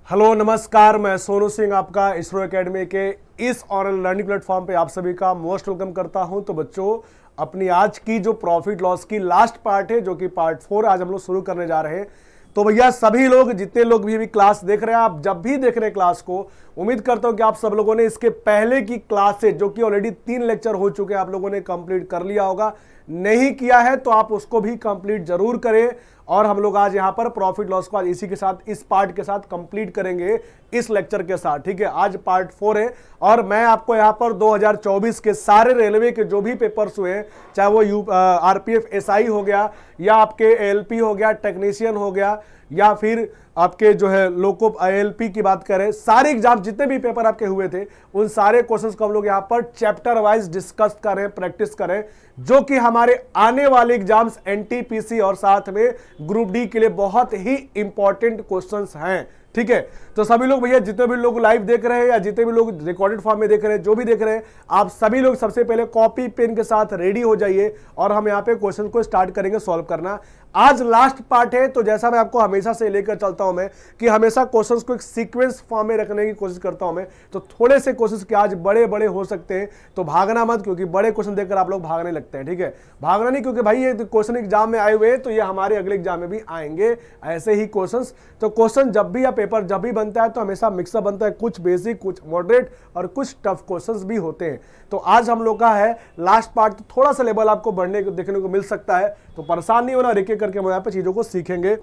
Hello नमस्कार, मैं सोनू सिंह आपका इसरो एकेडमी के इस ऑनलाइन लर्निंग प्लेटफॉर्म पे आप सभी का मोस्ट वेलकम करता हूं। तो बच्चों, अपनी आज की जो प्रॉफिट लॉस की लास्ट पार्ट है, जो कि पार्ट 4 आज हम लोग शुरू करने जा रहे हैं। तो भैया सभी लोग, जितने लोग भी क्लास देख रहे हैं, आप जब भी देख रहे हैं क्लास को, उम्मीद करता हूं कि आप सब लोगों ने इसके पहले की क्लासेज, जो कि ऑलरेडी 3 लेक्चर हो चुके हैं, आप लोगों ने कंप्लीट कर लिया होगा। नहीं किया है तो आप उसको भी कंप्लीट जरूर करें। और हम लोग आज यहां पर प्रॉफिट लॉस को आज इसी के साथ, इस पार्ट के साथ कंप्लीट करेंगे, इस लेक्चर के साथ। ठीक है, आज पार्ट 4 है और मैं आपको यहां पर 2024 के सारे रेलवे के जो भी पेपर्स हुए, चाहे वो आरपीएफ एसआई हो गया, या आपके एएलपी हो गया, टेक्नीशियन हो गया, या फिर आपके जो है लोको आईएलपी की बात करें, सारे एग्जाम जितने भी पेपर आपके हुए थे, उन सारे क्वेश्चंस को हम लोग यहां पर चैप्टर वाइज डिस्कस करें, प्रैक्टिस करें, जो कि हमारे आने वाले एग्जाम्स एनटीपीसी और साथ में ग्रुप डी के लिए बहुत ही इंपॉर्टेंट क्वेश्चंस हैं। ठीक है, तो सभी लोग भैया, जितने भी लोग लाइव देख रहे हैं या जितने भी लोग रिकॉर्डेड फॉर्म में देख रहे हैं, जो भी देख रहे हैं, आप सभी लोग सबसे पहले कॉपी पेन के साथ रेडी हो जाइए और हम यहाँ पे क्वेश्चन को स्टार्ट करेंगे सॉल्व करना। आज लास्ट पार्ट है, तो जैसा मैं आपको हमेशा से लेकर चलता हूं मैं, कि हमेशा क्वेश्चंस को एक सीक्वेंस फॉर्म में रखने की कोशिश करता हूं मैं। तो थोड़े से क्वेश्चंस के आज बड़े बड़े हो सकते हैं, तो भागना मत, क्योंकि बड़े क्वेश्चन देखकर आप लोग भागने लगते हैं। ठीक है, भागना नहीं, क्योंकि भाई ये क्वेश्चन एग्जाम में आए हुए हैं, तो ये हमारे अगले एग्जाम में भी आएंगे ऐसे ही क्वेश्चन। तो क्वेश्चन जब भी या पेपर जब भी बनता है, तो हमेशा मिक्सअप बनता है, कुछ बेसिक, कुछ मॉडरेट और कुछ टफ क्वेश्चंस भी होते हैं। तो आज हम लोग का है लास्ट पार्ट, तो थोड़ा सा लेवल आपको बढ़ने को देखने को मिल सकता है, तो परेशान नहीं होना, एक एक करके हम यहाँ पे चीजों को सीखेंगे।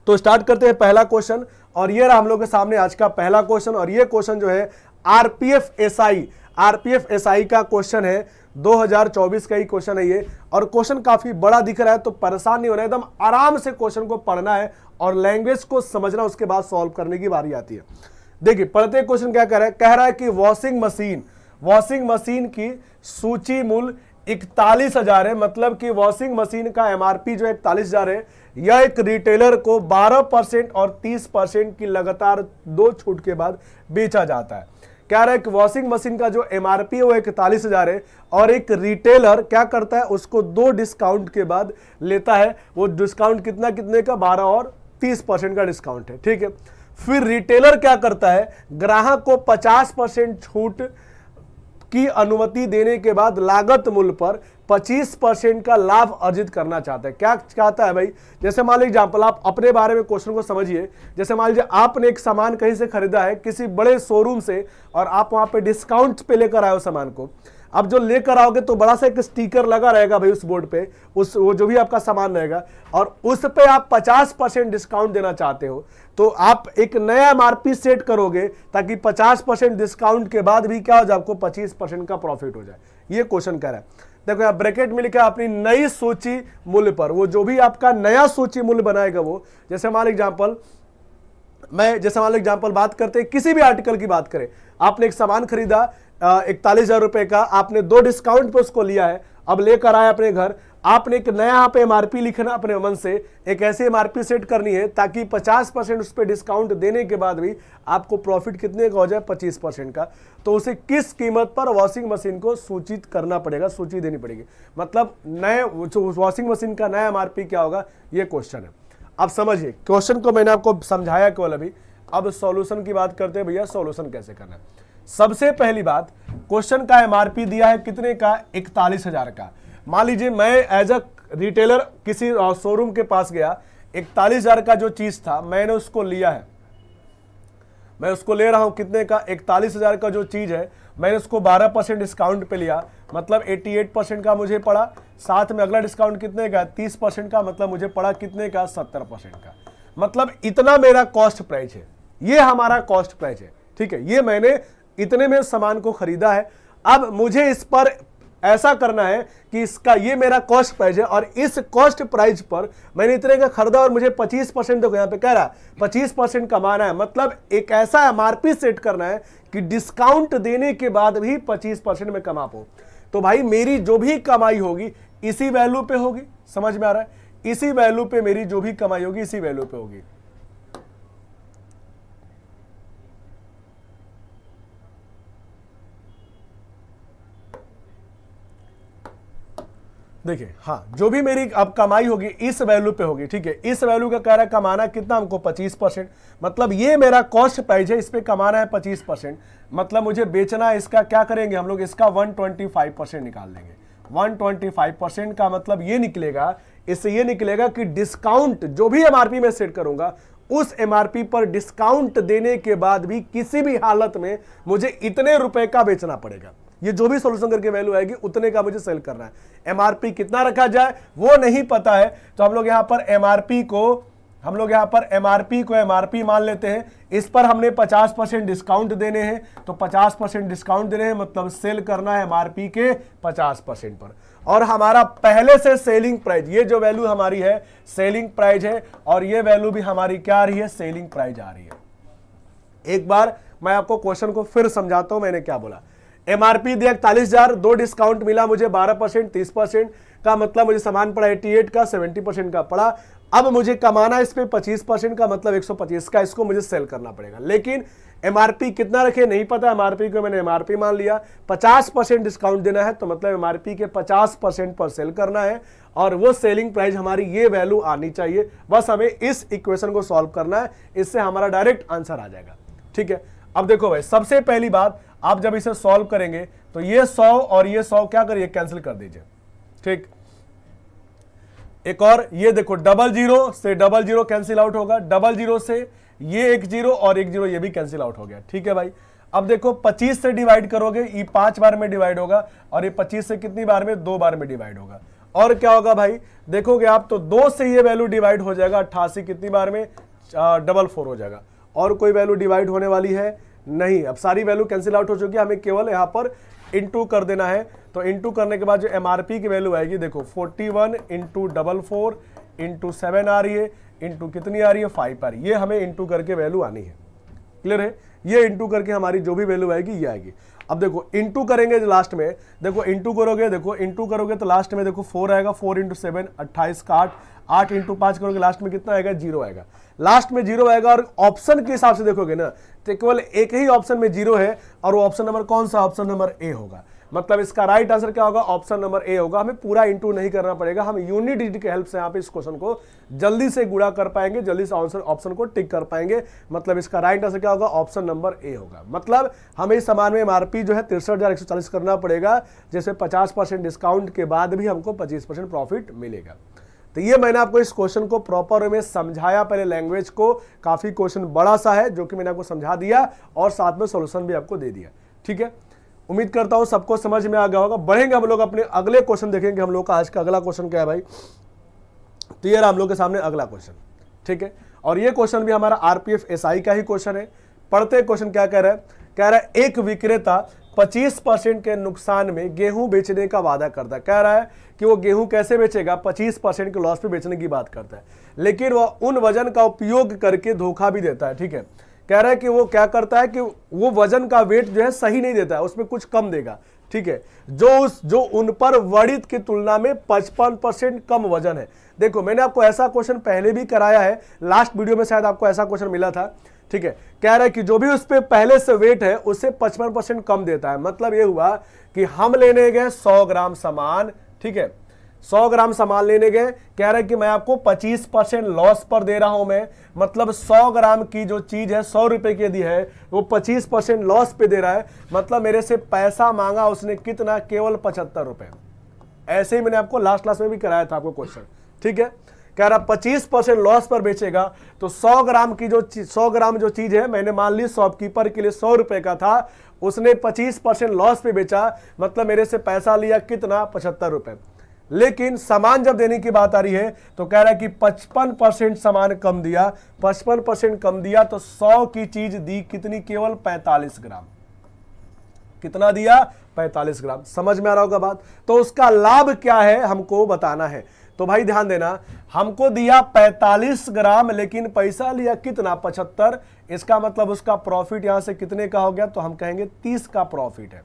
तो स्टार्ट करते हैं पहला क्वेश्चन, और ये रहा हम लोग के सामने आज का पहला क्वेश्चन। और ये क्वेश्चन जो है आरपीएफ एसआई का क्वेश्चन है, 2024 का ही क्वेश्चन है ये। और क्वेश्चन काफी बड़ा दिख रहा है, तो परेशान नहीं होना, एकदम आराम से क्वेश्चन को पढ़ना है और लैंग्वेज को समझना, उसके बाद सॉल्व करने की बारी आती है। देखिए पढ़ते क्वेश्चन क्या कह रहा है कि वॉशिंग मशीन की सूची मूल्य 41,000 है। मतलब कि वॉशिंग मशीन का एमआरपी जो 41,000 है, यह एक रिटेलर को 12% और 30% की लगातार 2 छूट के बाद बेचा जाता है। कह रहा है कि वॉशिंग मशीन का जो एमआरपी है वो 41,000 है, और एक रिटेलर क्या करता है, उसको 2 डिस्काउंट के बाद लेता है। वो डिस्काउंट कितने का, 12 और 30% का डिस्काउंट है। ठीक है, फिर रिटेलर क्या करता है, ग्राहक को 50% छूट की अनुमति देने के बाद लागत मूल्य पर 25% का लाभ अर्जित करना चाहता है। क्या चाहता है भाई, जैसे मान लीजिए एग्जाम्पल, आप अपने बारे में क्वेश्चन को समझिए। जैसे मान लीजिए आपने एक सामान कहीं से खरीदा है, किसी बड़े शोरूम से, और आप वहां पे डिस्काउंट पे लेकर आए हो सामान को। अब जो लेकर आओगे तो बड़ा सा एक स्टिकर लगा रहेगा भाई उस बोर्ड पे, वो जो भी आपका सामान रहेगा, और उस पे आप 50% डिस्काउंट देना चाहते हो। तो आप एक नया एमआरपी सेट करोगे, ताकि 50% डिस्काउंट के बाद भी क्या हो जाए, आपको 25% का प्रॉफिट हो जाए। ये क्वेश्चन कह रहा है। देखो यहाँ ब्रैकेट में लिखा है अपनी नई सूची मूल्य पर, वो जो भी आपका नया सूची मूल्य बनाएगा वो, जैसे मान एग्जाम्पल बात करते हैं, किसी भी आर्टिकल की बात करें, आपने एक सामान खरीदा 41,000 रुपए का, आपने 2 डिस्काउंट पे उसको लिया है, अब लेकर आए अपने घर, आपने एक नया यहाँ पे एमआरपी लिखना, अपने मन से एक ऐसी एमआरपी सेट करनी है ताकि 50% उस पर डिस्काउंट देने के बाद भी आपको प्रॉफिट कितने का हो जाए, 25% का। तो उसे किस कीमत पर वॉशिंग मशीन को सूचित करना पड़ेगा, सूची देनी पड़ेगी। मतलब नए वॉशिंग मशीन का नया एमआरपी क्या होगा, ये क्वेश्चन है। अब समझिए क्वेश्चन को मैंने आपको समझाया केवल अभी। अब सॉल्यूशन की बात करते हैं भैया, सॉल्यूशन कैसे करना है। सबसे पहली बात, क्वेश्चन का एमआरपी दिया है कितने का, 41,000 का। मान लीजिए मैं एज अ रिटेलर किसी शोरूम के पास गया, 41,000 का जो चीज था मैंने उसको लिया है, मैं उसको ले रहा हूं कितने का, 41,000 का जो चीज है, मैंने उसको 12% डिस्काउंट पे लिया, मतलब 88% का मुझे पड़ा। साथ में अगला डिस्काउंट कितने का, 30% का, मतलब मुझे पड़ा कितने का, 70% का। मतलब इतना मेरा कॉस्ट प्राइस है, ये हमारा कॉस्ट प्राइस है। ठीक है, ये मैंने इतने में सामान को खरीदा है। अब मुझे इस पर ऐसा करना है कि इसका ये मेरा कॉस्ट प्राइस है, और इस कॉस्ट प्राइस पर मैंने इतने का खरीदा, और मुझे 25%, देखो यहाँ पे कह रहा 25% कमाना है। मतलब एक ऐसा एमआरपी सेट करना है कि डिस्काउंट देने के बाद भी 25% में कमा पाऊं। तो भाई मेरी जो भी कमाई होगी इसी वैल्यू पे होगी, समझ में आ रहा है, इसी वैल्यू पे मेरी जो भी कमाई होगी इसी वैल्यू पे होगी। देखिए हाँ, जो भी मेरी अब कमाई होगी इस वैल्यू पे होगी, ठीक है। इस वैल्यू का कह रहा है कमाना कितना हमको 25%, मतलब ये मेरा कॉस्ट प्राइस है, इस पे कमाना है 25%, मतलब मुझे बेचना है, इसका क्या करेंगे हम लोग, इसका 125% निकाल लेंगे। 125% का मतलब ये निकलेगा, इससे ये निकलेगा कि डिस्काउंट जो भी एमआरपी में सेट करूंगा उस एमआरपी पर डिस्काउंट देने के बाद भी किसी भी हालत में मुझे इतने रुपए का बेचना पड़ेगा। ये जो भी सॉल्यूशन करके वैल्यू आएगी उतने का मुझे सेल करना है। एमआरपी कितना रखा जाए वो नहीं पता है, तो हम लोग यहां पर एमआरपी को एमआरपी मान लेते हैं। इस पर हमने 50% डिस्काउंट देने हैं, तो 50% डिस्काउंट देने हैं, मतलब सेल करना है एमआरपी के 50% पर। और हमारा पहले से सेलिंग प्राइस, ये जो वैल्यू हमारी है सेलिंग प्राइस है, और ये वैल्यू भी हमारी क्या आ रही है, सेलिंग प्राइस आ रही है। एक बार मैं आपको क्वेश्चन को फिर समझाता हूं, मैंने क्या बोला। एमआरपी दिया 41,000, 2 डिस्काउंट मिला मुझे 12%, 30% का, मतलब मुझे सामान पड़ा 88 का, 70% का पड़ा। अब मुझे कमाना इस पे 25% का, मतलब 125 का, इसको मुझे सेल करना पड़ेगा। लेकिन एमआरपी कितना रखे नहीं पता, एमआरपी को मैंने एमआरपी मान लिया। 50% डिस्काउंट देना है, तो मतलब एमआरपी के 50% पर सेल करना है, और वो सेलिंग प्राइस हमारी ये वैल्यू आनी चाहिए। बस हमें इस इक्वेशन को सॉल्व करना है, इससे हमारा डायरेक्ट आंसर आ जाएगा, ठीक है। अब देखो भाई, सबसे पहली बात, आप जब इसे सॉल्व करेंगे तो ये 100 और ये 100 क्या करिए, कैंसिल कर दीजिए, ठीक। एक और ये देखो, 00 से 00 कैंसिल आउट होगा, 00 से ये 10 और 10 ये भी कैंसिल आउट हो गया, ठीक है भाई। अब देखो 25 से डिवाइड करोगे, ये 5 बार में डिवाइड होगा, और ये 25 से कितनी बार में, 2 बार में डिवाइड होगा। और क्या होगा भाई, देखोगे आप तो 2 से ये वैल्यू डिवाइड हो जाएगा, 88 कितनी बार में, 44 हो जाएगा। और कोई वैल्यू डिवाइड होने वाली है नहीं, अब सारी वैल्यू कैंसिल आउट हो चुकी है, हमें केवल यहां पर इंटू कर देना है। तो इंटू करने के बाद जो एमआरपी की वैल्यू आएगी, देखो 41 इंटू 44 इंटू 7 आ रही है, इंटू कितनी आ रही है, 5 आ रही है। ये हमें इंटू करके वैल्यू आनी है, क्लियर है। ये इंटू करके हमारी जो भी वैल्यू आएगी ये आएगी। अब देखो इंटू करेंगे लास्ट में, देखो इंटू करोगे, देखो इंटू करोगे तो लास्ट में देखो 4 आएगा, 4 इंटू 7 28 का 8, 8 इंटू 5 करोगे लास्ट में कितना आएगा, 0 आएगा, लास्ट में 0 आएगा। और ऑप्शन के हिसाब से देखोगे ना तो केवल एक ही ऑप्शन में 0 है, और वो ऑप्शन नंबर कौन सा, ऑप्शन नंबर ए होगा। मतलब इसका राइट आंसर क्या होगा, ऑप्शन नंबर ए होगा। हमें पूरा इंटू नहीं करना पड़ेगा, हम यूनिट डिजिट के हेल्प से यहाँ पे इस क्वेश्चन को जल्दी से गुणा कर पाएंगे, जल्दी से आंसर ऑप्शन को टिक कर पाएंगे। मतलब इसका राइट आंसर क्या होगा, ऑप्शन नंबर ए होगा। मतलब हमें इस सामान में एमआरपी जो है 63,140 करना पड़ेगा, जैसे 50% डिस्काउंट के बाद भी हमको 25% प्रॉफिट मिलेगा। तो ये मैंने आपको इस क्वेश्चन को प्रॉपर वे में समझाया, पहले लैंग्वेज को, काफी क्वेश्चन बड़ा सा है जो कि मैंने आपको समझा दिया, और साथ में सॉल्यूशन भी आपको दे दिया, ठीक है। उम्मीद करता हूं सबको समझ में आ गया होगा। बढ़ेंगे हम लोग अपने अगले क्वेश्चन, देखेंगे हम लोग का आज का अगला क्वेश्चन क्या है भाई। तो ये रहा हम लोग के सामने अगला क्वेश्चन, ठीक है। और ये क्वेश्चन भी हमारा आरपीएफ एसआई का ही क्वेश्चन है। पढ़ते क्वेश्चन क्या कह रहा है, कह रहा है एक विक्रेता 25% के नुकसान में गेहूं बेचने का वादा करता है। कह रहा है कि वो गेहूं कैसे बेचेगा, 25% के लॉस पे बेचने की बात करता है, लेकिन वह उन वजन का उपयोग करके धोखा भी देता है, ठीक है। कह रहा है कि वो क्या करता है कि वो वजन का वेट जो है सही नहीं देता है, उसमें कुछ कम देगा, ठीक है, जो उन पर वर्णित की तुलना में 55% कम वजन है। देखो मैंने आपको ऐसा क्वेश्चन पहले भी कराया है, लास्ट वीडियो में शायद आपको ऐसा क्वेश्चन मिला था, ठीक है। कह रहा है कि जो भी उस पे पहले से वेट है उससे 55% कम देता है। मतलब ये हुआ कि हम लेने गए 100 ग्राम सामान, ठीक है, 100 ग्राम सामान लेने गए, कह रहा है कि मैं आपको 25% लॉस पर दे रहा हूं मैं, मतलब 100 ग्राम की जो चीज है 100 रुपए की यदि है वो 25% लॉस पे दे रहा है। मतलब मेरे से पैसा मांगा उसने कितना, केवल 75 रुपए। ऐसे ही मैंने आपको लास्ट क्लास में भी कराया था आपको क्वेश्चन, ठीक है। कह रहा 25% लॉस पर बेचेगा, तो 100 ग्राम की जो 100 ग्राम जो चीज है मैंने मान ली शॉपकीपर के लिए 100 रुपए का था, उसने 25% लॉस पे बेचा, मतलब मेरे से पैसा लिया कितना, 75 रुपए। लेकिन सामान जब देने की बात आ रही है तो कह रहा है कि 55% सामान कम दिया, 55% कम दिया, तो 100 की चीज दी कितनी, केवल 45 ग्राम। कितना दिया, 45 ग्राम। समझ में आ रहा होगा बात। तो उसका लाभ क्या है हमको बताना है। तो भाई ध्यान देना, हमको दिया 45 ग्राम लेकिन पैसा लिया कितना, 75। इसका मतलब उसका प्रॉफिट यहां से कितने का हो गया, तो हम कहेंगे 30 का प्रॉफिट है।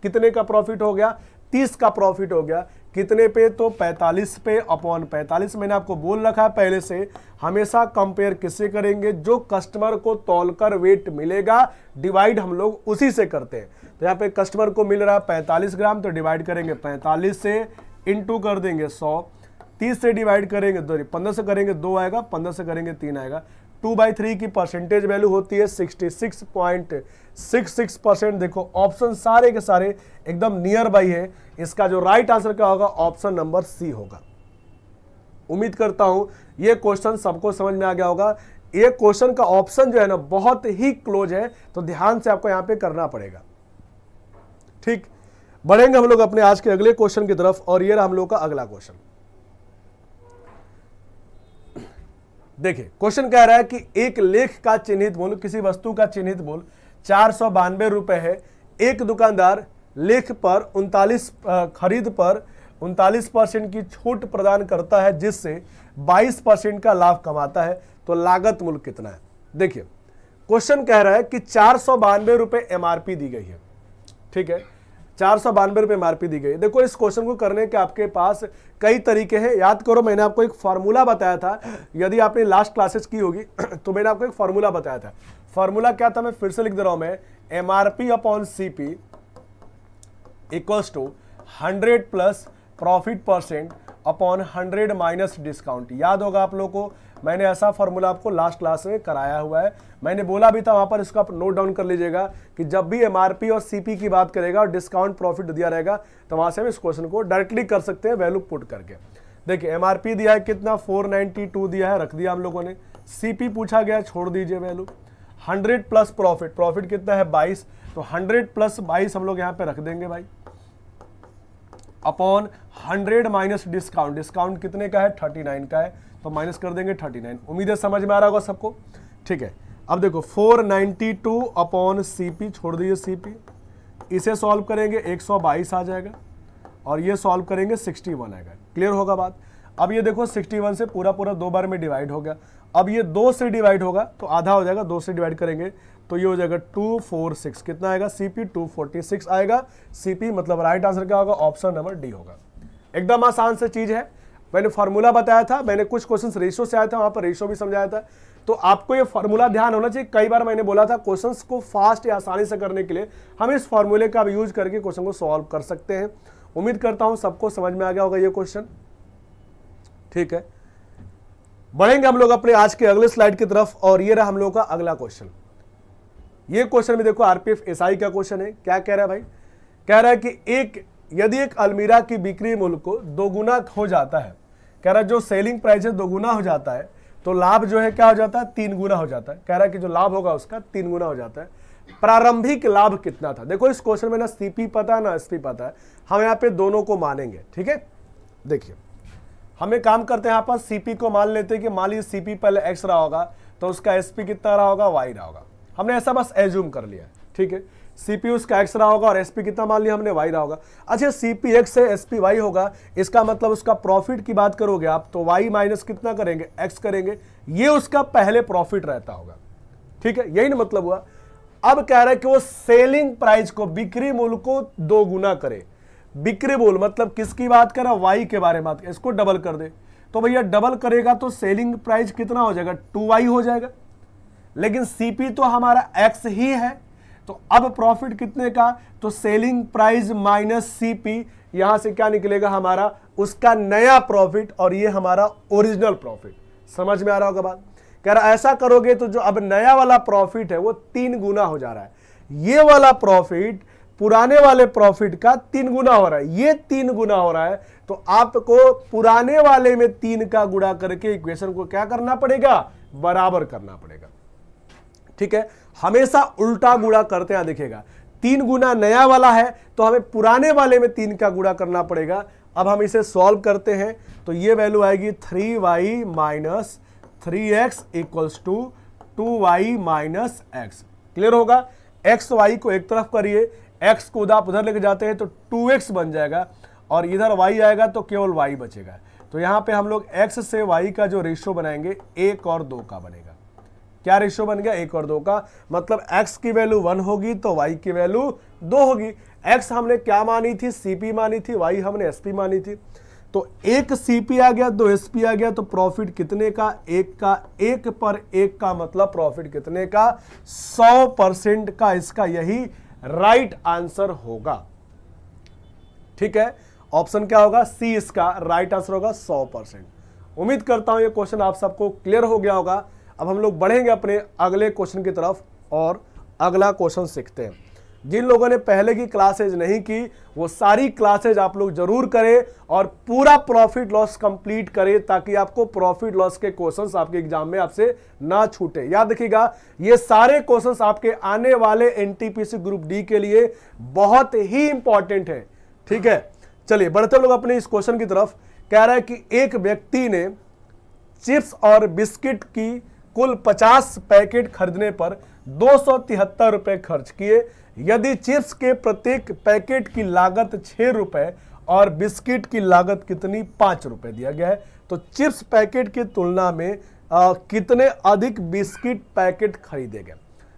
कितने का प्रॉफिट हो गया, 30 का प्रॉफिट हो गया। कितने पे, तो 45 पे अपॉन 45। मैंने आपको बोल रखा है पहले से, हमेशा कंपेयर किससे करेंगे, जो कस्टमर को तौलकर वेट मिलेगा, डिवाइड हम लोग उसी से करते हैं। तो यहाँ पे कस्टमर को मिल रहा है 45 ग्राम, तो डिवाइड करेंगे 45 से, इंटू कर देंगे 100, 30 से डिवाइड करेंगे 15 से करेंगे 2 आएगा, 15 से करेंगे 3 आएगा। 2/3 की परसेंटेज वैल्यू होती है 66.66%। देखो ऑप्शन सारे के सारे एकदम नियर बाई है। इसका जो राइट आंसर क्या होगा, ऑप्शन नंबर सी होगा। उम्मीद करता हूं ये क्वेश्चन सबको समझ में आ गया होगा। ये क्वेश्चन का ऑप्शन जो है ना बहुत ही क्लोज है, तो ध्यान से आपको यहां पे करना पड़ेगा। ठीक, बढ़ेंगे हम लोग अपने आज के अगले क्वेश्चन की तरफ, और ये रहा हम लोग का अगला क्वेश्चन। देखिए क्वेश्चन कह रहा है कि एक लेख का चिन्हित मूल्य, किसी वस्तु का चिन्हित मूल्य 492 रुपए है। एक दुकानदार लेख पर 39 खरीद पर 39% की छूट प्रदान करता है, जिससे 22% का लाभ कमाता है, तो लागत मूल्य कितना है। देखिए क्वेश्चन कह रहा है कि 492 रुपए एमआरपी दी गई है। ठीक है, 492 रुपए एमआरपी दी गई। देखो इस क्वेश्चन को करने के आपके पास कई तरीके हैं। याद करो मैंने आपको एक फॉर्मूला बताया था, यदि आपने लास्ट क्लासेस की होगी तो मैंने आपको एक फॉर्मूला बताया था। फॉर्मूला क्या था, मैं फिर से लिख दे रहा हूं मैं, MRP upon CP equals to 100 plus profit percent upon 100 minus discount. याद होगा आप लोगों को, मैंने ऐसा फॉर्मूला आपको लास्ट क्लास में कराया हुआ है। मैंने बोला भी था वहां पर, इसको आप नोट डाउन कर लीजिएगा कि जब भी एमआरपी और सीपी की बात करेगा और डिस्काउंट प्रॉफिट दिया रहेगा, तो वहां से हम इस क्वेश्चन को डायरेक्टली कर सकते हैं वैल्यू पुट करके। देखिए एमआरपी दिया है कितना, 492 दिया है, रख दिया हम लोगों ने। सीपी पूछा गया, छोड़ दीजिए वैल्यू। 100 प्लस प्रॉफिट, प्रॉफिट कितना है 22, तो 100 प्लस 22 हम लोग यहाँ पे रख देंगे भाई, अपॉन 100 माइनस डिस्काउंट। डिस्काउंट कितने का है, 39 का है, तो माइनस कर देंगे 39। उम्मीद है समझ में आ रहा होगा सबको। ठीक है, अब देखो 492 अपॉन सीपी, छोड़ दीजिए सीपी, इसे सॉल्व करेंगे 122 आ जाएगा, और ये सॉल्व करेंगे 61 आएगा। क्लियर होगा बात। अब ये देखो 61 से पूरा पूरा 2 बार में डिवाइड हो गया। अब ये 2 से डिवाइड होगा तो आधा हो जाएगा, 2 से डिवाइड करेंगे तो ये हो जाएगा 246। कितना आएगा, सीपी 246 आएगा। सीपी मतलब राइट आंसर क्या होगा, ऑप्शन नंबर डी होगा। एकदम आसान से चीज है। मैंने फार्मूला बताया था, मैंने कुछ क्वेश्चंस रेशो से आया था, वहां पर रेशो भी समझाया था, तो आपको ये फार्मूला ध्यान होना चाहिए। कई बार मैंने बोला था क्वेश्चंस को फास्ट या आसानी से करने के लिए हम इस फार्मूले का यूज करके क्वेश्चन को सॉल्व कर सकते हैं। उम्मीद करता हूं सबको समझ में आ गया होगा ये क्वेश्चन। ठीक है, बढ़ेंगे हम लोग अपने आज के अगले स्लाइड की तरफ, और ये रहा हम लोग का अगला क्वेश्चन। ये क्वेश्चन में देखो आरपीएफ एसआई का क्वेश्चन है। क्या कह रहा है भाई, कह रहा है कि यदि एक अलमीरा की बिक्री मूल्य को 2 गुना हो जाता है, कह रहा है जो सेलिंग प्राइस है 2 गुना हो जाता है, तो लाभ जो है क्या हो जाता है, 3 गुना हो जाता है। कह रहा है कि जो लाभ होगा उसका 3 गुना हो जाता है। प्रारंभिक लाभ कितना था। देखो इस क्वेश्चन में ना सीपी पता है ना एसपी पता है, हम यहाँ पे दोनों को मानेंगे। ठीक है, देखिए हमें काम करते हैं, यहाँ पर सीपी को मान लेते हैं कि मान लीजिए सीपी पहले एक्स रहा होगा, तो उसका एसपी कितना रहा होगा, वाई रहा होगा। हमने ऐसा बस एज्यूम कर लिया। ठीक है, सीपी उसका एक्स रहा होगा और एसपी कितना मान लिया हमने, वाई रहा होगा। अच्छा सीपी एक्स से एसपी वाई होगा, इसका मतलब उसका प्रॉफिट की बात करोगे आप तो वाई माइनस कितना करेंगे, एक्स करेंगे, ये उसका पहले प्रॉफिट रहता होगा। ठीक है, यही ना मतलब हुआ। अब कह रहा है कि वो सेलिंग प्राइस को, बिक्री मूल्य को 2 गुना करे। बिक्री मूल्य मतलब किसकी बात कर रहा है, वाई के बारे में बात कर, इसको डबल कर दे, तो भैया डबल करेगा तो सेलिंग प्राइस कितना हो जाएगा, 2y हो जाएगा। लेकिन सीपी तो हमारा एक्स ही है, तो अब प्रॉफिट कितने का, तो सेलिंग प्राइस माइनस सीपी, यहां से क्या निकलेगा हमारा, उसका नया प्रॉफिट, और ये हमारा ओरिजिनल प्रॉफिट। समझ में आ रहा होगा बात। कह रहा ऐसा करोगे तो जो अब नया वाला प्रॉफिट है वो 3 गुना हो जा रहा है। ये वाला प्रॉफिट पुराने वाले प्रॉफिट का 3 गुना हो रहा है, ये 3 गुना हो रहा है, तो आपको पुराने वाले में 3 का गुणा करके इक्वेशन को क्या करना पड़ेगा, बराबर करना पड़ेगा। ठीक है, हमेशा उल्टा गुणा करते हैं। देखिएगा 3 गुना नया वाला है तो हमें पुराने वाले में 3 का गुणा करना पड़ेगा। अब हम इसे सॉल्व करते हैं तो ये वैल्यू आएगी 3y minus 3x equals to 2y minus x। Clear होगा। x y को एक तरफ करिए, x को उधर लेके जाते हैं तो 2x बन जाएगा, और इधर y आएगा तो केवल y बचेगा। तो यहां पे हम लोग x से y का जो रेशियो बनाएंगे 1 और 2 का बनेगा। क्या रेशियो बन गया, 1 और 2 का, मतलब x की वैल्यू 1 होगी तो y की वैल्यू 2 होगी। x हमने क्या मानी थी, cp मानी थी, y हमने sp मानी थी, तो 1 cp आ गया 2 sp आ गया, तो प्रॉफिट कितने का, 1 का। 1 पर 1 का मतलब प्रॉफिट कितने का, 100% का। इसका यही राइट आंसर होगा। ठीक है, ऑप्शन क्या होगा, सी इसका राइट आंसर होगा 100%। उम्मीद करता हूं ये क्वेश्चन आप सबको क्लियर हो गया होगा। अब हम लोग बढ़ेंगे अपने अगले क्वेश्चन की तरफ और अगला क्वेश्चन सीखते हैं। जिन लोगों ने पहले की क्लासेज नहीं की वो सारी क्लासेज आप लोग जरूर करें और पूरा प्रॉफिट लॉस कंप्लीट करें ताकि आपको प्रॉफिट लॉस के क्वेश्चंस आपके एग्जाम में आपसे ना छूटे। याद रखिएगा ये सारे क्वेश्चंस आपके आने वाले एनटीपीसी ग्रुप डी के लिए बहुत ही इंपॉर्टेंट है। ठीक है, चलिए बढ़ते लोग अपने इस क्वेश्चन की तरफ। कह रहा है कि एक व्यक्ति ने चिप्स और बिस्किट की कुल 50 पैकेट खरीदने पर 273 रुपए खर्च किए। यदि चिप्स के प्रत्येक पैकेट की लागत 6 रुपए और बिस्किट की लागत कितनी 5 रुपए दिया गया है, तो चिप्स पैकेट की तुलना में कितने अधिक बिस्किट पैकेट खरीदे गए।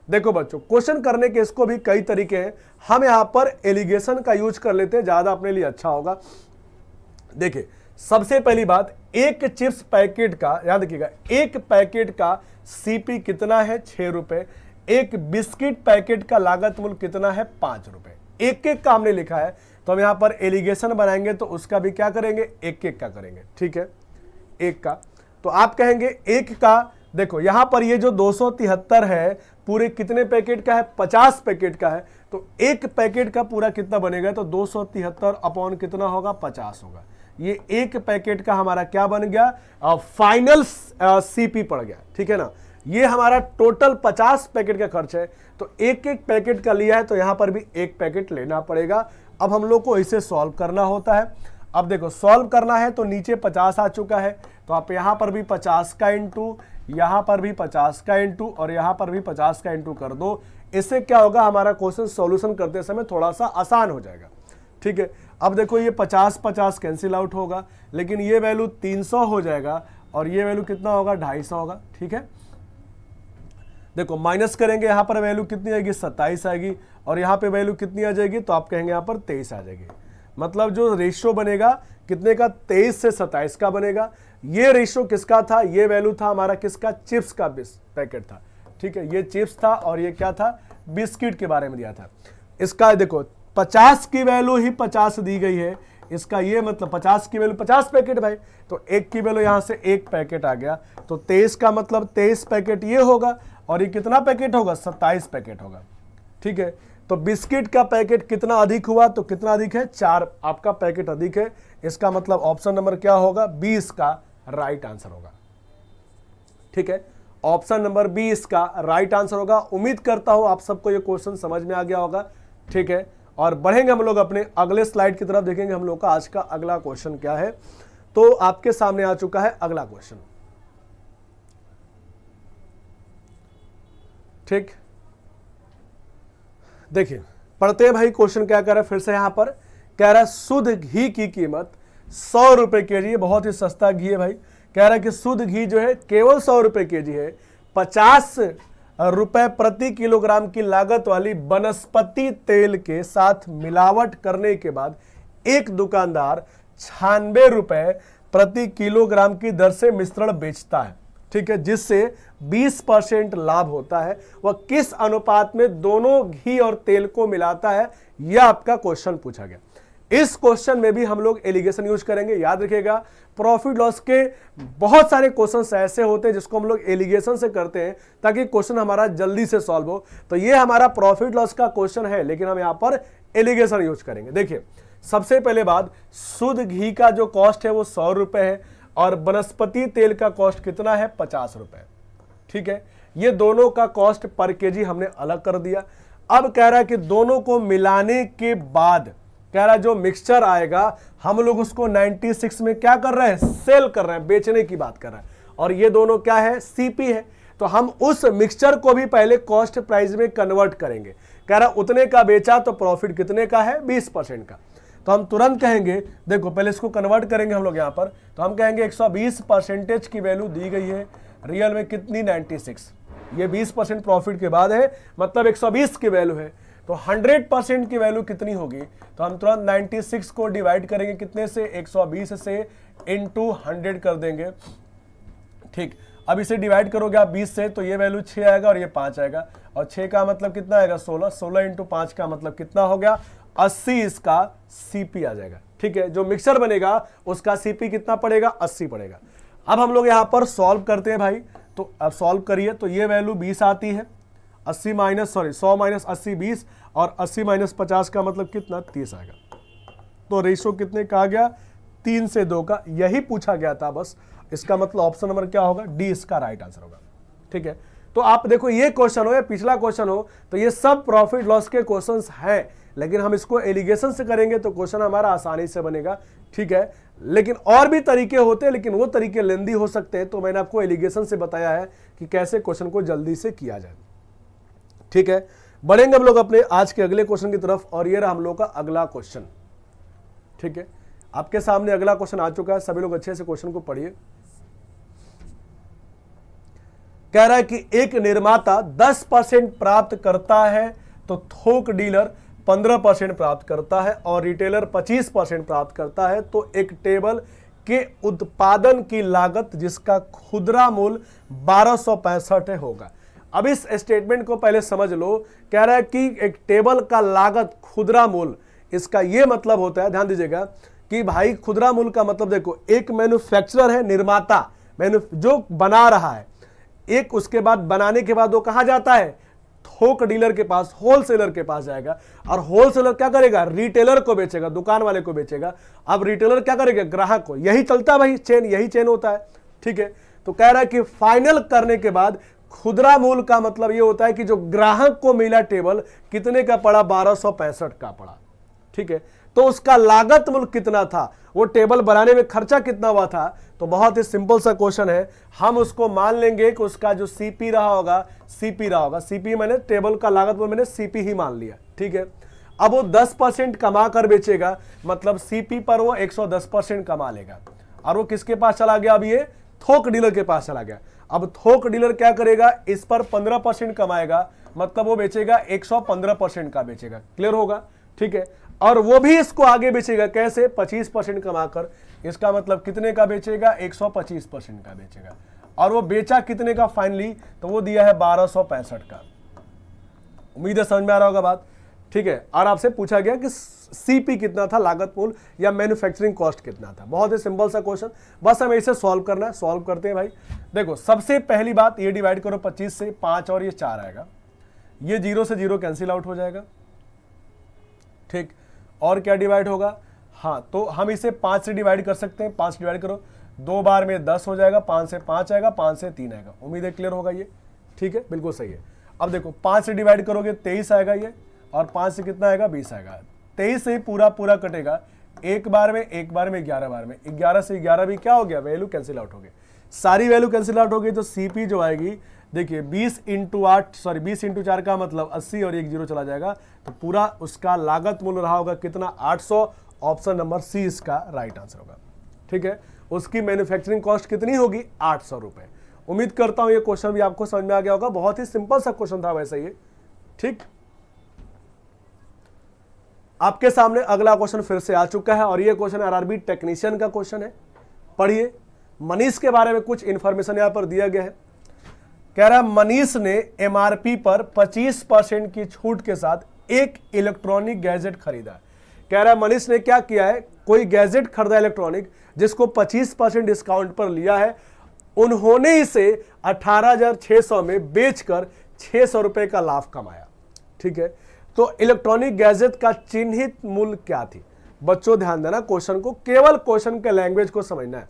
देखो बच्चों, क्वेश्चन करने के इसको भी कई तरीके हैं। हम यहां पर एलिगेशन का यूज कर लेते हैं, ज्यादा अपने लिए अच्छा होगा। देखिए सबसे पहली बात, एक चिप्स पैकेट का, याद रखिएगा एक पैकेट का सीपी कितना है 6 रुपए, एक बिस्किट पैकेट का लागत मूल्य कितना है 5 रुपए। एक एक का हमने लिखा है तो हम यहां पर एलिगेशन बनाएंगे तो उसका भी क्या करेंगे, एक एक का करेंगे। ठीक है, एक का तो आप कहेंगे एक का, देखो यहां पर ये जो 273 है पूरे कितने पैकेट का है, 50 पैकेट का है, तो एक पैकेट का पूरा कितना बनेगा, तो 273 अपॉन कितना होगा 50 होगा। ये एक पैकेट का हमारा क्या बन गया, फाइनल सीपी पड़ गया। ठीक है ना, ये हमारा टोटल 50 पैकेट का खर्च है तो एक एक पैकेट का लिया है तो यहां पर भी एक पैकेट लेना पड़ेगा। अब हम लोग को इसे सॉल्व करना होता है। अब देखो सॉल्व करना है तो नीचे 50 आ चुका है तो आप यहां पर भी 50 का इंटू, यहां पर भी 50 का इंटू और यहां पर भी 50 का इंटू कर दो। इससे क्या होगा, हमारा क्वेश्चन सॉल्यूशन करते समय थोड़ा सा आसान हो जाएगा। ठीक है, अब देखो ये 50-50 कैंसिल आउट होगा, लेकिन ये वैल्यू 300 हो जाएगा और ये वैल्यू कितना होगा 250 होगा। ठीक है, देखो माइनस करेंगे, यहां पर वैल्यू कितनी आएगी 27 आएगी और यहां पे वैल्यू कितनी आ जाएगी, तो आप कहेंगे यहां पर 23 आ जाएगी। मतलब जो रेशियो बनेगा कितने का, 23 से 27 का बनेगा। ये रेशियो किसका था, ये वैल्यू था हमारा किसका, चिप्स का पैकेट था। ठीक है, ये चिप्स था और ये क्या था, बिस्किट के बारे में दिया था। इसका देखो 50 की वैल्यू ही 50 दी गई है, इसका ये मतलब 50 की वैल्यू 50 पैकेट भाई, तो एक की वैल्यू यहां से एक पैकेट आ गया, तो 23 का मतलब 23 पैकेट ये होगा और ये कितना पैकेट होगा 27 पैकेट होगा। ठीक है, तो बिस्किट का पैकेट कितना अधिक हुआ, तो कितना अधिक है 4 आपका पैकेट अधिक है। इसका मतलब ऑप्शन नंबर क्या होगा, 20 का राइट आंसर होगा। ठीक है, ऑप्शन नंबर 20 का राइट आंसर होगा। उम्मीद करता हूं आप सबको ये क्वेश्चन समझ में आ गया होगा। ठीक है, और बढ़ेंगे हम लोग अपने अगले स्लाइड की तरफ, देखेंगे हम लोग का आज का अगला क्वेश्चन क्या है। तो आपके सामने आ चुका है अगला क्वेश्चन। ठीक, देखिए पढ़ते हैं भाई क्वेश्चन क्या कह रहा है। फिर से यहां पर कह रहा है शुद्ध घी की कीमत 100 रुपए केजी है, बहुत ही सस्ता घी है भाई। कह रहा है कि शुद्ध घी जो है केवल 100 रुपए केजी है। 50 रुपए प्रति किलोग्राम की लागत वाली वनस्पति तेल के साथ मिलावट करने के बाद एक दुकानदार 96 रुपए प्रति किलोग्राम की दर से मिश्रण बेचता है। ठीक है, जिससे 20% लाभ होता है। वह किस अनुपात में दोनों घी और तेल को मिलाता है, यह आपका क्वेश्चन पूछा गया। इस क्वेश्चन में भी हम लोग एलिगेशन यूज करेंगे। याद रखिएगा प्रॉफिट लॉस के बहुत सारे क्वेश्चंस ऐसे होते हैं जिसको हम लोग एलिगेशन से करते हैं ताकि क्वेश्चन हमारा जल्दी से सॉल्व हो। तो ये हमारा प्रॉफिट लॉस का क्वेश्चन है, लेकिन हम यहां पर एलिगेशन यूज करेंगे। देखिए सबसे पहले बात, शुद्ध घी का जो कॉस्ट है वो 100 रुपए है और वनस्पति तेल का कॉस्ट कितना है 50 रुपए। ठीक है, ये दोनों का कॉस्ट पर केजी हमने अलग कर दिया। अब कह रहा है कि दोनों को मिलाने के बाद कह रहा है जो मिक्सचर आएगा हम लोग उसको 96 में क्या कर रहे हैं, सेल कर रहे हैं, बेचने की बात कर रहे हैं। और ये दोनों क्या है, सीपी है। तो हम उस मिक्सचर को भी पहले कॉस्ट प्राइस में कन्वर्ट करेंगे। कह रहा उतने का बेचा तो प्रॉफिट कितने का है 20% का। तो हम तुरंत कहेंगे, देखो पहले इसको कन्वर्ट करेंगे हम लोग यहाँ पर, तो हम कहेंगे 120% की वैल्यू दी गई है, रियल में कितनी 96, ये 20% प्रॉफिट के बाद है, मतलब 120 की वैल्यू है। तो 100% की वैल्यू कितनी होगी, तो हम तुरंत 96 को डिवाइड करेंगे कितने से, 120 से इंटू 100 कर देंगे। ठीक, अब इसे डिवाइड करोगे आप 20 से तो ये वैल्यू 6 आएगा और ये 5 आएगा, और 6 का मतलब कितना आएगा 16, 16 इंटू 5 का मतलब कितना हो गया 80, इसका सीपी आ जाएगा। ठीक है, जो मिक्सचर बनेगा उसका सीपी कितना पड़ेगा, 80 पड़ेगा। अब हम लोग यहां पर सॉल्व करते हैं भाई, तो अब सॉल्व करिए तो ये वैल्यू 20 आती है, 100 माइनस 80 20, और 80 माइनस 50 का मतलब कितना, 30 आएगा। तो रेशो कितने का आ गया, 3 से 2 का, यही पूछा गया था बस। इसका मतलब ऑप्शन नंबर क्या होगा, डी इसका राइट आंसर होगा। ठीक है, तो आप देखो ये क्वेश्चन हो या पिछला क्वेश्चन हो, तो ये सब प्रॉफिट लॉस के क्वेश्चंस हैं, लेकिन हम इसको एलिगेशन से करेंगे तो क्वेश्चन हमारा आसानी से बनेगा। ठीक है, लेकिन और भी तरीके होते हैं, लेकिन वो तरीके लेंदी हो सकते हैं, तो मैंने आपको एलिगेशन से बताया है कि कैसे क्वेश्चन को जल्दी से किया जाए। ठीक है, बढ़ेंगे हम लोग अपने आज के अगले क्वेश्चन की तरफ, और ये रहा हम लोग का अगला क्वेश्चन। ठीक है, आपके सामने अगला क्वेश्चन आ चुका है, सभी लोग अच्छे से क्वेश्चन को पढ़िए। कह रहा है कि एक निर्माता 10% प्राप्त करता है तो थोक डीलर 15% प्राप्त करता है और रिटेलर 25% प्राप्त करता है, तो एक टेबल के उत्पादन की लागत जिसका खुदरा मूल्य 1265 होगा। अब इस स्टेटमेंट को पहले समझ लो। कह रहा है कि एक टेबल का लागत खुदरा मूल्य, इसका यह मतलब होता है, ध्यान दीजिएगा कि भाई खुदरा मूल्य का मतलब देखो, एक मैन्युफैक्चरर है, निर्माता जो बना रहा है, एक उसके बाद बनाने के बाद वो कहां जाता है, थोक डीलर के पास, होलसेलर के पास जाएगा, और होलसेलर क्या करेगा, रिटेलर को बेचेगा, दुकान वाले को बेचेगा। अब रिटेलर क्या करेगा, ग्राहक को। यही चलता है भाई, चेन, यही चेन होता है। ठीक है, तो कह रहा है कि फाइनल करने के बाद खुदरा मूल्य का मतलब ये होता है कि जो ग्राहक को मिला टेबल कितने का पड़ा, 1265 का पड़ा। ठीक है, तो उसका लागत मूल्य कितना था, वो टेबल बनाने में खर्चा कितना हुआ था। तो बहुत ही सिंपल सा क्वेश्चन है, हम उसको मान लेंगे कि उसका जो सीपी रहा होगा, सीपी रहा होगा, सीपी मैंने टेबल का लागत मूल्य मैंने सीपी ही मान लिया। ठीक है, अब वो 10% कमा कर बेचेगा, मतलब सीपी पर वो 110% कमा लेगा, और वो किसके पास चला गया, अब ये थोक डीलर के पास चला गया। अब थोक डीलर क्या करेगा, इस पर 15% कमाएगा, मतलब वो बेचेगा 115% का बेचेगा। क्लियर होगा। ठीक है, और वो भी इसको आगे बेचेगा कैसे, 25% कमाकर। इसका मतलब कितने का बेचेगा, 125% का बेचेगा, और वो बेचा कितने का फाइनली, तो वो दिया है 1265 का। उम्मीद है समझ में आ रहा होगा बात। ठीक है, और आपसे पूछा गया कि सीपी कितना था, लागत मूल्य या मैन्युफैक्चरिंग कॉस्ट कितना था। बहुत ही सिंपल सा क्वेश्चन, बस हमें इसे सॉल्व करना है। सॉल्व करते हैं भाई। देखो, सबसे पहली बात, ये डिवाइड करो 25 से, 5 और ये 4 आएगा, ये 0 से 0 कैंसिल आउट हो जाएगा। ठीक, और क्या डिवाइड होगा, हाँ, तो हम इसे 5 से डिवाइड कर सकते हैं। 5 डिवाइड करो, 2 बार में 10 हो जाएगा, 5 से 5 आएगा, 5 से 3 आएगा। उम्मीद है क्लियर होगा ये। ठीक है, बिल्कुल सही है। अब देखो, 5 से डिवाइड करोगे 23 आएगा ये, और 5 से कितना आएगा, 20 आएगा। 23 से पूरा पूरा कटेगा, एक बार में 11 बार में, 11 से 11 भी क्या हो गया, वैल्यू कैंसिल आउट हो गई, सारी वैल्यू कैंसिल आउट हो गई। तो सीपी जो आएगी, देखिए 20 इंटू 4 का मतलब 80, और 1 0 चला जाएगा, तो पूरा उसका लागत मूल्य रहा होगा कितना, 800। ऑप्शन नंबर सी इसका राइट आंसर होगा। ठीक है, उसकी मैन्युफैक्चरिंग कॉस्ट कितनी होगी, 800 रुपए। उम्मीद करता हूं ये क्वेश्चन भी आपको समझ में आ गया होगा। बहुत ही सिंपल सा क्वेश्चन था वैसे ये। ठीक, आपके सामने अगला क्वेश्चन फिर से आ चुका है, और ये क्वेश्चन आरआरबी टेक्नीशियन का क्वेश्चन है। पढ़िए, मनीष के बारे में कुछ इंफॉर्मेशन यहां पर दिया गया है। कह रहा है मनीष ने एमआरपी पर 25% की छूट के साथ एक इलेक्ट्रॉनिक गैजेट खरीदा। कह रहा है मनीष ने क्या किया है, कोई गैजेट खरीदा इलेक्ट्रॉनिक, जिसको 25% डिस्काउंट पर लिया है। उन्होंने इसे 18,600 में बेचकर 600 रुपए का लाभ कमाया। ठीक है, तो इलेक्ट्रॉनिक गैजेट का चिन्हित मूल्य क्या थी। बच्चों ध्यान देना, क्वेश्चन को, केवल क्वेश्चन के लैंग्वेज को समझना है।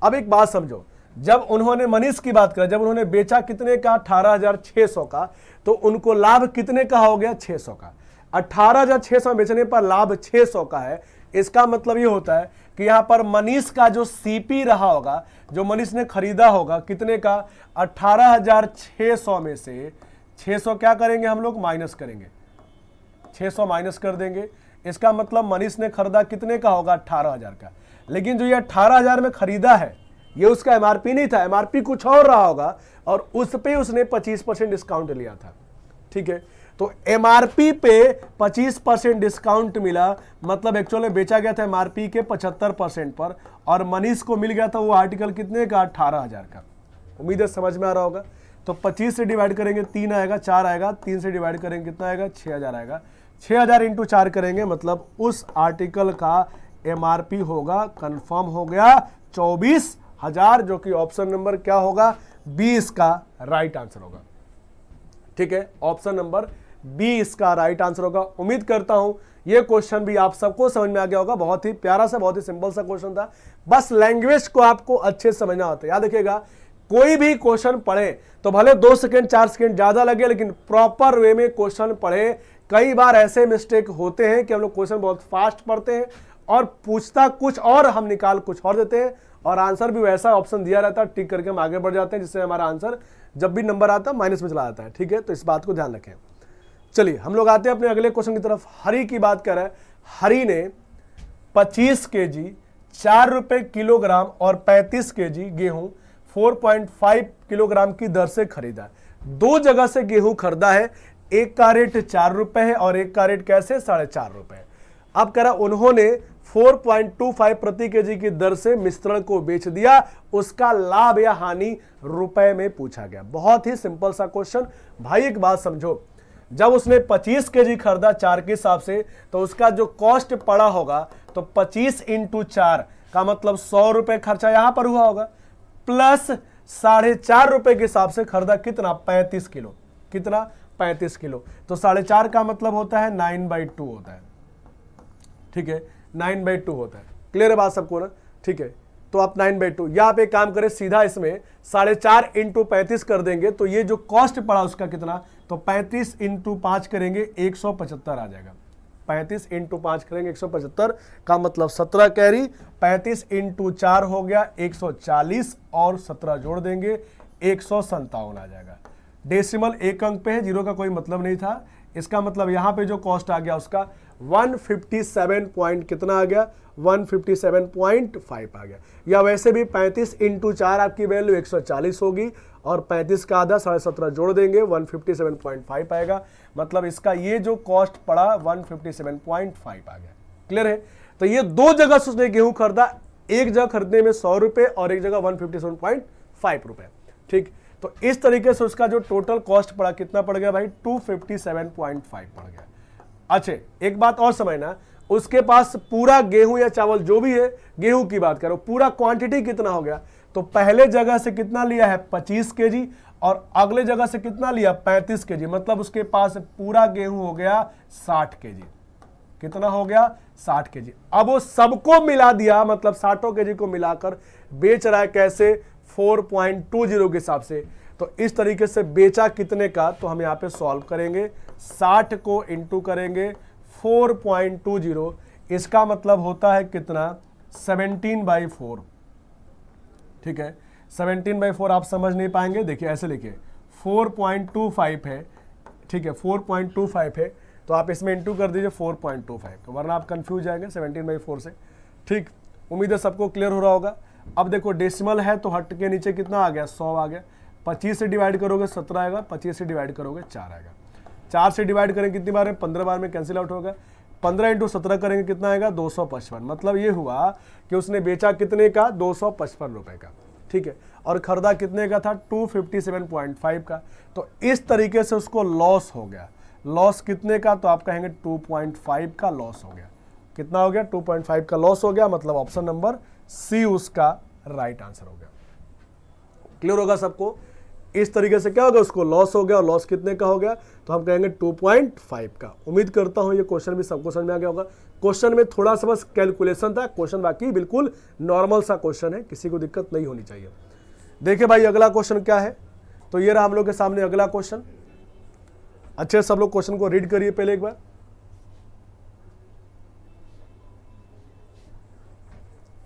अब एक बात समझो, जब उन्होंने मनीष की बात करें, जब उन्होंने बेचा कितने का, 18,600 का, तो उनको लाभ कितने का हो गया, 600 का। 18,600 बेचने पर लाभ 600 का है। इसका मतलब ये होता है कि यहां पर मनीष का जो सीपी रहा होगा, जो मनीष ने खरीदा होगा, कितने का, 18,600 में से 600 क्या करेंगे हम लोग, माइनस करेंगे, 600 माइनस कर देंगे। इसका मतलब मनीष ने खरीदा कितने का होगा, 18,000 का। लेकिन जो ये 18,000 में खरीदा है, ये उसका एमआरपी नहीं था, एमआरपी कुछ और रहा होगा, और उस पे उसने 25% डिस्काउंट लिया था। ठीक है, तो एमआरपी पे 25% डिस्काउंट मिला, मतलब एक्चुअल में बेचा गया था एमआरपी के 75% पर, और मनीष को मिल गया था वो आर्टिकल कितने का, 18,000 का। उम्मीद है समझ में आ रहा होगा। तो 25 से डिवाइड करेंगे 3 आएगा, 4 आएगा, 3 से डिवाइड करेंगे कितना आएगा, 6,000 आएगा। 6,000 इंटू 4 करेंगे, मतलब उस आर्टिकल का एमआरपी होगा, कंफर्म हो गया 24,000, जो कि ऑप्शन नंबर क्या होगा, 20 का राइट आंसर होगा। ठीक है, ऑप्शन नंबर बी इसका राइट आंसर होगा। उम्मीद करता हूं ये क्वेश्चन भी आप सबको समझ में आ गया होगा। बहुत ही प्यारा सा, बहुत ही सिंपल सा क्वेश्चन था, बस लैंग्वेज को आपको अच्छे से समझना होता है। याद रखिएगा, कोई भी क्वेश्चन पढ़े तो भले 2 सेकंड 4 सेकंड ज्यादा लगे, लेकिन प्रॉपर वे में क्वेश्चन पढ़े। कई बार ऐसे मिस्टेक होते हैं कि हम लोग क्वेश्चन बहुत फास्ट पढ़ते हैं और पूछता कुछ और, हम निकाल कुछ और देते हैं, और आंसर भी वैसा ऑप्शन दिया रहता है, टिक करके हम आगे बढ़ जाते हैं, जिससे हमारा आंसर जब भी नंबर आता है माइनस में चला जाता है। ठीक है, तो इस बात को ध्यान रखें। चलिए हम लोग आते हैं अपने अगले क्वेश्चन की तरफ। हरी की बात कर रहे हैं। हरी ने 25 केजी 4 रुपए किलोग्राम और 35 केजी गेहूं 4.5 किलोग्राम की दर से खरीदा। 2 जगह से गेहूं खरीदा है, एक का रेट 4 रुपए है और एक का रेट कैसे 4.5 रुपए। अब कह रहा उन्होंने 4.25 प्रति केजी की दर से मिश्रण को बेच दिया, उसका लाभ या हानि रुपए में पूछा गया। बहुत ही सिंपल सा क्वेश्चन। भाई एक बात समझो, जब उसने 25 केजी खरीदा 4 के हिसाब से, तो उसका जो कॉस्ट पड़ा होगा, तो 25 × 4 का मतलब 100 रुपए खर्चा यहां पर हुआ होगा, प्लस 4.5 रुपए के हिसाब से खरीदा कितना, 35 किलो। कितना, 35 किलो। तो 4.5 का मतलब होता है 9/2 होता है। ठीक है, 9/2 होता है। क्लियर है बात सबको ना? ठीक है, तो आप 9/2, या आप एक काम करें, सीधा इसमें 4.5 × 35 कर देंगे, तो ये जो कॉस्ट पड़ा उसका कितना, तो 35 × 5 करेंगे 175 आ जाएगा। 35 × 5 करेंगे 175 का मतलब 17 कैरी, 35 × 4 हो गया 140 और 17 जोड़ देंगे 157 आ जाएगा। डेसिमल एक अंक पे है, जीरो का कोई मतलब नहीं था। इसका मतलब यहां पे जो कॉस्ट आ गया उसका 157 पॉइंट कितना आ गया, 157.5 आ गया। या वैसे भी 35 × 4 आपकी वैल्यू 140 होगी और 35 का आधा 17.5 जोड़ देंगे 157.5 आएगा। मतलब इसका ये जो कॉस्ट पड़ा 157.5 आ गया। क्लियर है? तो ये 2 जगह से उसने गेहूं खरीदा, एक जगह खरीदने में 100 रुपए और एक जगह 157.5 रुपए। ठीक, तो इस तरीके से उसका जो टोटल कॉस्ट पड़ा कितना पड़ गया भाई, 257.5 पड़ गया। अच्छा, एक बात और समझना, उसके पास पूरा गेहूं या चावल जो भी है, गेहूं की बात करो, पूरा क्वांटिटी कितना हो गया, तो पहले जगह से कितना लिया है 25 केजी और अगले जगह से कितना लिया 35 केजी, मतलब उसके पास पूरा गेहूं हो गया 60 केजी। कितना हो गया, 60 केजी। अब वो सबको मिला दिया, मतलब 60 केजी को मिलाकर बेच रहा है कैसे, 4.20 के हिसाब से। तो इस तरीके से बेचा कितने का, तो हम यहां पे सॉल्व करेंगे, 60 को इंटू करेंगे 4.20, इसका मतलब होता है कितना, 17/4। ठीक है, 17/4 आप समझ नहीं पाएंगे, देखिए ऐसे लिखिए, 4.25 है। ठीक है, 4.25 है, तो आप इसमें इंटू कर दीजिए 4.25, वरना आप कंफ्यूज जाएंगे 17/4 से। ठीक, उम्मीद है सबको क्लियर हो रहा होगा। अब देखो डेसिमल है तो हट के नीचे कितना आ गया, 100 आ गया। 25 से डिवाइड करोगे 17 आएगा, 25 से डिवाइड करोगे 4 आएगा। 4 से डिवाइड करेंगे कितनी बार में, 15 बार में कैंसिल आउट होगा। 15 × 17 करेंगे कितना आएगा, 255। मतलब ये हुआ कि उसने बेचा कितने का, 255 रुपए का। ठीक है, और खरीदा कितने का था, 257.5 का। तो इस तरीके से उसको लॉस हो गया। लॉस कितने का, तो आप कहेंगे 2.5 का लॉस हो गया। कितना हो गया, 2.5 का लॉस हो गया, मतलब ऑप्शन नंबर सी उसका राइट आंसर हो गया। क्लियर होगा सबको? इस तरीके से क्या होगा, उसको लॉस हो गया, और लॉस कितने का हो गया, तो हम कहेंगे 2.5 का। उम्मीद करता हूं ये क्वेश्चन भी सबको समझ में आ गया होगा। क्वेश्चन में थोड़ा सा बस कैलकुलेशन था, क्वेश्चन बाकी बिल्कुल नॉर्मल सा क्वेश्चन है, किसी को दिक्कत नहीं होनी चाहिए। देखिए भाई अगला क्वेश्चन क्या है, तो ये रहा हम लोग के सामने अगला क्वेश्चन। अच्छे सब लोग क्वेश्चन को रीड करिए पहले एक बार।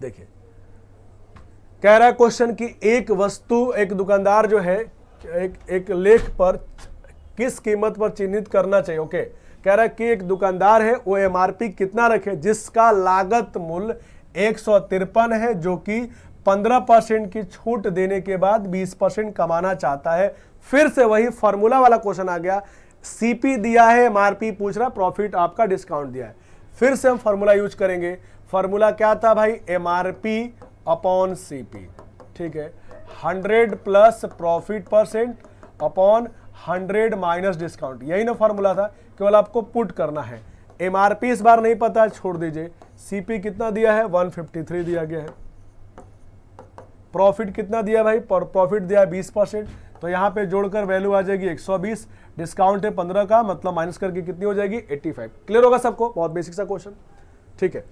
देखिए कह रहा है क्वेश्चन कि एक वस्तु, एक दुकानदार जो है एक लेख पर किस कीमत पर चिन्हित करना चाहिए। ओके, कह रहा है कि एक दुकानदार है, वो एमआरपी कितना रखे जिसका लागत मूल्य 153 है, जो कि 15% की छूट देने के बाद 20% कमाना चाहता है। फिर से वही फॉर्मूला वाला क्वेश्चन आ गया, सीपी दिया है, एमआरपी पूछ रहा, प्रॉफिट आपका डिस्काउंट दिया है। फिर से हम फॉर्मूला यूज करेंगे। फॉर्मूला क्या था भाई, एमआरपी अपॉन सीपी। ठीक है, 100 plus profit percent upon 100 minus discount, यही ना फॉर्मूला था, केवल आपको पुट करना है। एमआरपी इस बार नहीं पता, छोड़ दीजिए, सीपी कितना दिया है 153 दिया गया है। प्रॉफिट कितना दिया भाई, प्रॉफिट दिया 20%, तो यहाँ पे जोड़कर वैल्यू आ जाएगी 120, डिस्काउंट है 15 का, मतलब माइनस करके कितनी हो जाएगी 85। क्लियर होगा सबको, बहुत बेसिक सा क्वेश्चन। ठीक है,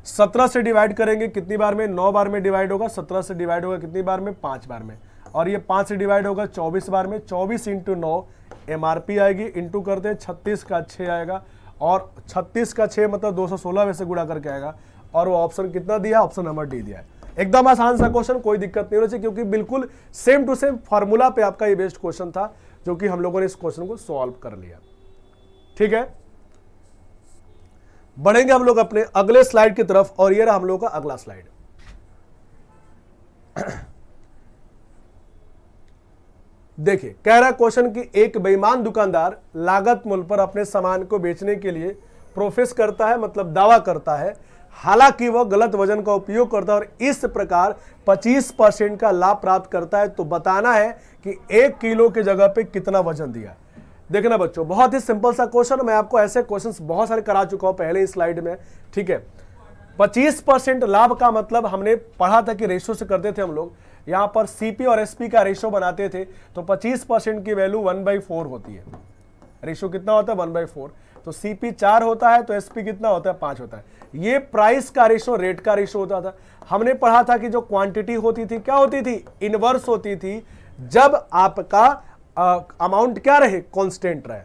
17 से डिवाइड करेंगे कितनी बार में, 9 बार में डिवाइड होगा। 17 से डिवाइड होगा कितनी बार में, 5 बार में, और ये 5 से डिवाइड होगा 24 बार में। 24 इंटू 9 MRP आएगी, इंटू करते हैं 36 का 6 आएगा, और 36 का 6 मतलब 216 में से गुणा करके आएगा, और वो ऑप्शन कितना दिया, ऑप्शन नंबर डी दिया है। एकदम आसान सा क्वेश्चन, कोई दिक्कत नहीं होनी चाहिए, क्योंकि बिल्कुल सेम टू सेम फार्मूला पे आपका ये बेस्ड क्वेश्चन था, जो कि हम लोगों ने इस क्वेश्चन को सॉल्व कर लिया। ठीक है, बढ़ेंगे हम लोग अपने अगले स्लाइड की तरफ, और ये रहा हम लोग का अगला स्लाइड। देखिए, कह रहा क्वेश्चन कि एक बेईमान दुकानदार लागत मूल्य पर अपने सामान को बेचने के लिए प्रोफेस करता है, मतलब दावा करता है, हालांकि वह गलत वजन का उपयोग करता है और इस प्रकार 25% का लाभ प्राप्त करता है। तो बताना है कि 1 किलो की जगह पे कितना वजन दिया। देखना बच्चों, बहुत ही सिंपल सा क्वेश्चन, मैं आपको ऐसे क्वेश्चंस बहुत सारे करा चुका हूं पहले ही स्लाइड में। ठीक है, 25% लाभ का मतलब हमने पढ़ा था कि रेशो से करते थे हम लोग। यहां पर सीपी और एसपी का रेशो बनाते थे, तो 25% की वैल्यू 1/4 होती है। रेशो कितना होता है, 1/4। तो सीपी 4 होता है, तो एसपी कितना होता है, 5 होता है। ये प्राइस का रेशो, रेट का रेशो होता था। हमने पढ़ा था कि जो क्वांटिटी होती थी क्या होती थी, इनवर्स होती थी, जब आपका अमाउंट क्या रहे, कांस्टेंट रहे।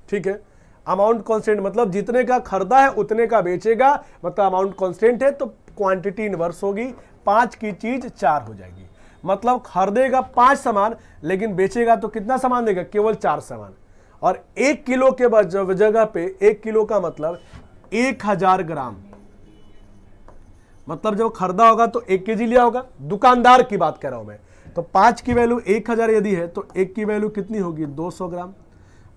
ठीक है, अमाउंट कांस्टेंट मतलब जितने का खरीदा है उतने का बेचेगा, मतलब अमाउंट कांस्टेंट है तो क्वांटिटी इनवर्स होगी, 5 की चीज 4 हो जाएगी। मतलब खरीदेगा 5 सामान, लेकिन बेचेगा तो कितना सामान देगा, केवल 4 सामान। और 1 किलो के जगह पे 1 किलो का मतलब 1000 ग्राम, मतलब जब खरीदा होगा तो 1 केजी लिया होगा, दुकानदार की बात कर रहा हूं मैं। तो 5 की वैल्यू 1000 यदि है तो 1 की वैल्यू कितनी होगी, 200 ग्राम।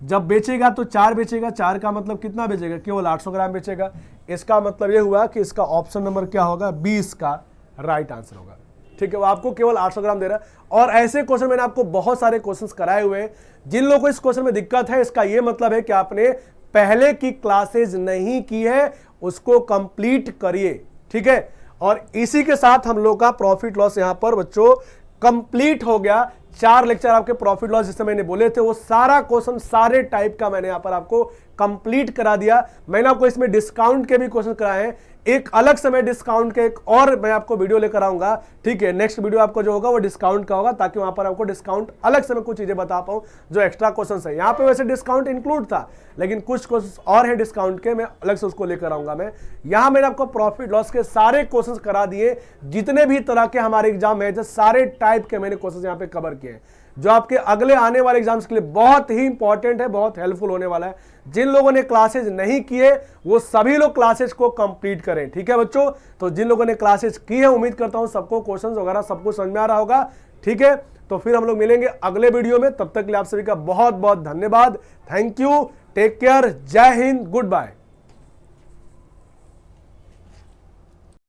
जब बेचेगा तो 4 बेचेगा, 4 का मतलब कितना बेचेगा, केवल 800 ग्राम बेचेगा। इसका मतलब यह हुआ कि इसका ऑप्शन नंबर क्या होगा, 20 का राइट आंसर होगा। ठीक है, वो आपको केवल 800 ग्राम दे रहा है। और ऐसे क्वेश्चन मैंने आपको बहुत सारे क्वेश्चंस कराए हुए हैं। जिन लोगों को इस क्वेश्चन में दिक्कत है, इसका यह मतलब है कि आपने पहले की क्लासेज नहीं की है, उसको कंप्लीट करिए। ठीक है, और इसी के साथ हम लोग का प्रॉफिट लॉस यहां पर बच्चों कंप्लीट हो गया। 4 लेक्चर आपके प्रॉफिट लॉस जिससे मैंने बोले थे, वो सारा क्वेश्चन सारे टाइप का मैंने यहां पर आपको कंप्लीट करा दिया। मैंने आपको इसमें डिस्काउंट के भी क्वेश्चन कराए हैं, एक अलग समय डिस्काउंट के एक और मैं आपको वीडियो लेकर आऊंगा। ठीक है, नेक्स्ट वीडियो आपको जो होगा वो डिस्काउंट का होगा, ताकि वहां पर आपको डिस्काउंट अलग से मैं कुछ चीजें बता पाऊं जो एक्स्ट्रा क्वेश्चन है। यहाँ पे वैसे डिस्काउंट इंक्लूड था, लेकिन कुछ क्वेश्चन और है डिस्काउंट के, मैं अलग से उसको लेकर आऊंगा। मैं यहाँ मैंने आपको प्रॉफिट लॉस के सारे क्वेश्चन करा दिए, जितने भी तरह के हमारे एग्जाम है, सारे टाइप के मैंने क्वेश्चन यहाँ पे कवर किए, जो आपके अगले आने वाले एग्जाम्स के लिए बहुत ही इंपॉर्टेंट है, बहुत हेल्पफुल होने वाला है। जिन लोगों ने क्लासेज नहीं किए वो सभी लोग क्लासेज को कंप्लीट करें। ठीक है बच्चों, तो जिन लोगों ने क्लासेज की है उम्मीद करता हूं सबको क्वेश्चंस वगैरह सब कुछ समझ में आ रहा होगा। ठीक है, तो फिर हम लोग मिलेंगे अगले वीडियो में, तब तक के लिए आप सभी का बहुत बहुत धन्यवाद। थैंक यू, टेक केयर, जय हिंद, गुड बाय।